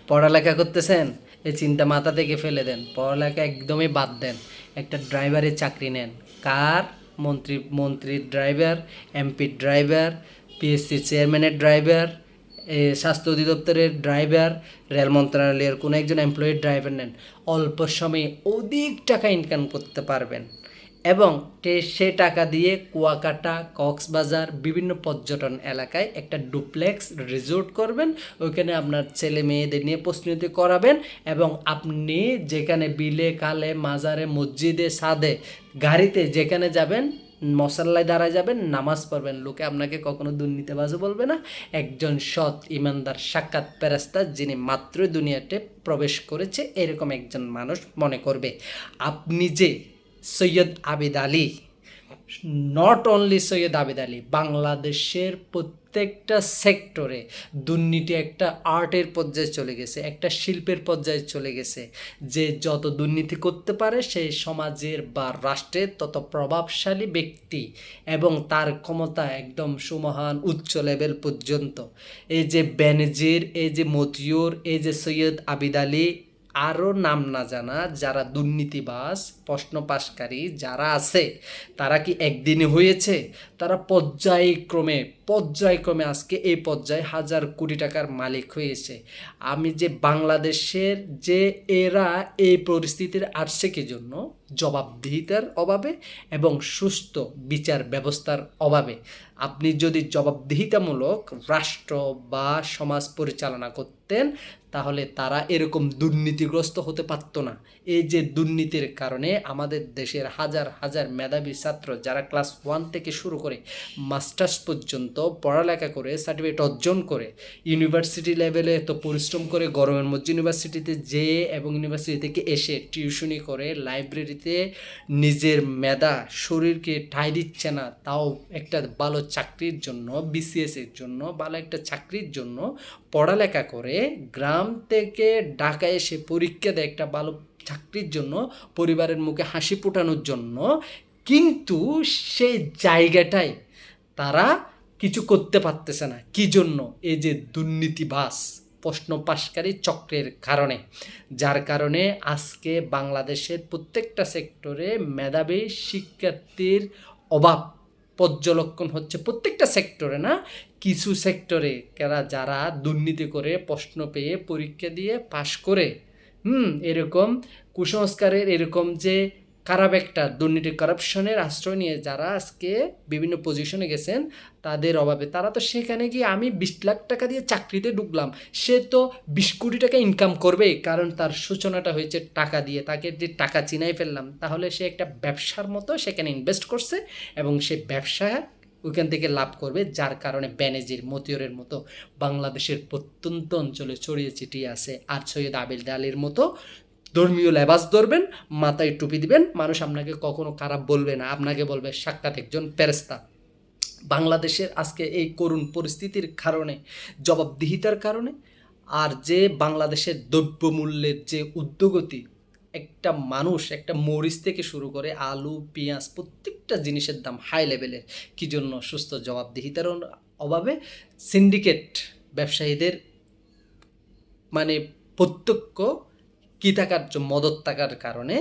পড়ালেখা করতেছেন, এই চিন্তা মাথা থেকে ফেলে দেন, পড়ালেখা একদমই বাদ দেন, একটা ড্রাইভারের চাকরি নেন। কার? মন্ত্রীর ড্রাইভার, এমপির ড্রাইভার, পিএসসি চেয়ারম্যানের ড্রাইভার, স্বাস্থ্য অধিদপ্তরের ড্রাইভার, রেল মন্ত্রণালয়ের কোনো একজন এমপ্লয়ির ড্রাইভার নেন। অল্প সময়ে অধিক টাকা ইনকাম করতে পারবেন এবং সে টাকা দিয়ে কুয়াকাটা, কক্সবাজার, বিভিন্ন পর্যটন এলাকায় একটা ডুপ্লেক্স রিসোর্ট করবেন। ওইখানে আপনার ছেলে মেয়েদের নিয়ে প্রস্তুতি করাবেন এবং আপনি যেখানে বিলে, কালে, মাজারে, মসজিদে, সাদে, গাড়িতে যেখানে যাবেন, মশাল্লায় দাঁড়ায় যাবেন, নামাজ পড়বেন। লোকে আপনাকে কখনো দুর্নীতিবাজও বলবে না। একজন সৎ ইমানদার সাক্ষাৎ ফেরেশতা, যিনি মাত্র দুনিয়াতে প্রবেশ করেছে, এরকম একজন মানুষ মনে করবে। আপনি যে সৈয়দ আবিদ আলী, নট অনলি সৈয়দ আবিদ আলী, বাংলাদেশের প্রত্যেকটা সেক্টরে দুর্নীতি একটা আর্টের পর্যায়ে চলে গেছে, একটা শিল্পের পর্যায়ে চলে গেছে। যে যত দুর্নীতি করতে পারে সেই সমাজের বা রাষ্ট্রের তত প্রভাবশালী ব্যক্তি এবং তার ক্ষমতা একদম সুমহান উচ্চ লেভেল পর্যন্ত। এই যে বেনজির, এই যে মতিউর, এই যে সৈয়দ আবিদ আলী, আরও নাম না জানা যারা দুর্নীতিবাজ, প্রশ্ন পাশকারী যারা আছে, তারা কি একদিনে হয়েছে? তারা পর্যায়ক্রমে আজকে এই পর্যায়ে হাজার কোটি টাকার মালিক হয়েছে। আমি যে বাংলাদেশের যে এরা এই পরিস্থিতির আসছে কি জন্য? জবাবদিহিতার অভাবে এবং সুস্থ বিচার ব্যবস্থার অভাবে। আপনি যদি জবাবদিহিতামূলক রাষ্ট্র বা সমাজ পরিচালনা করতেন, তাহলে তারা এরকম দুর্নীতিগ্রস্ত হতে পারত না। এই যে দুর্নীতির কারণে আমাদের দেশের হাজার হাজার মেধাবী ছাত্র, যারা ক্লাস 1 থেকে শুরু করে মাস্টার্স পর্যন্ত পড়ালেখা করে সার্টিফিকেট অর্জন করে ইউনিভার্সিটি লেভেলে এত পরিশ্রম করে, গরমের মধ্যে ইউনিভার্সিটিতে যেয়ে এবং ইউনিভার্সিটি থেকে এসে টিউশনি করে, লাইব্রেরিতে নিজের মেধা শরীরকে ঠাঁই দিচ্ছে না, তাও একটা ভালো চাকরির জন্য, বিসিএসের জন্য, ভালো একটা চাকরির জন্য পড়ালেখা করে গ্রাম থেকে ঢাকায় এসে পরীক্ষা দেয় একটা ভালো চাকরির জন্য, পরিবারের মুখে হাসি ফোটানোর জন্য। কিন্তু সেই জায়গাটায় তারা কিছু করতে পারতেছে না। কি জন্য? এই যে দুর্নীতিবাজ প্রশ্ন পাশকারী চক্রের কারণে, যার কারণে আজকে বাংলাদেশের প্রত্যেকটা সেক্টরে মেধাবী শিক্ষার্থীর অভাব পর্যবেক্ষণ হচ্ছে। প্রত্যেকটা সেক্টরে না, কিছু সেক্টরে যারা দুর্নীতি করে প্রশ্ন পেয়ে পরীক্ষা দিয়ে পাশ করে, এরকম কুসংস্কারের, এরকম যে খারাপ একটা দুর্নীতি, কারাপশনের আশ্রয় নিয়ে যারা আজকে বিভিন্ন পজিশনে গেছেন, তাদের অভাবে তারা তো সেখানে গিয়ে, আমি 20 লাখ টাকা দিয়ে চাকরিতে ঢুকলাম, সে তো 20 কোটি টাকা ইনকাম করবেই, কারণ তার সূচনাটা হয়েছে টাকা দিয়ে। তাকে যে টাকা চিনাই ফেললাম, তাহলে সে একটা ব্যবসার মতো সেখানে ইনভেস্ট করছে এবং সে ব্যবসা ওইখান থেকে লাভ করবে, যার কারণে বেনজির, মতিউরের মতো বাংলাদেশের প্রত্যন্ত অঞ্চলে ছড়িয়ে ছিটিয়ে আছে। আর সৈয়দ আবিদ আলীর মতো ধর্মীয় লেবাস ধরবেন, মাথায় টুপি দিবেন, মানুষ আপনাকে কখনো খারাপ বলবে না, আপনাকে বলবে সাক্ষাৎ একজন ফেরেশতা। বাংলাদেশের আজকে এই করুণ পরিস্থিতির কারণে, জবাবদিহিতার কারণে, আর যে বাংলাদেশের দ্রব্যমূল্যের যে ঊর্ধ্বগতি, একটা মানুষ একটা মরিচ থেকে শুরু করে আলু, পেঁয়াজ, প্রত্যেকটা জিনিসের দাম হাই লেভেলের। কি জন্য? সুস্থ জবাবদিহিতার অভাবে, সিন্ডিকেট ব্যবসায়ীদের মানে প্রত্যক্ষ কি থাকার মদত থাকার কারণে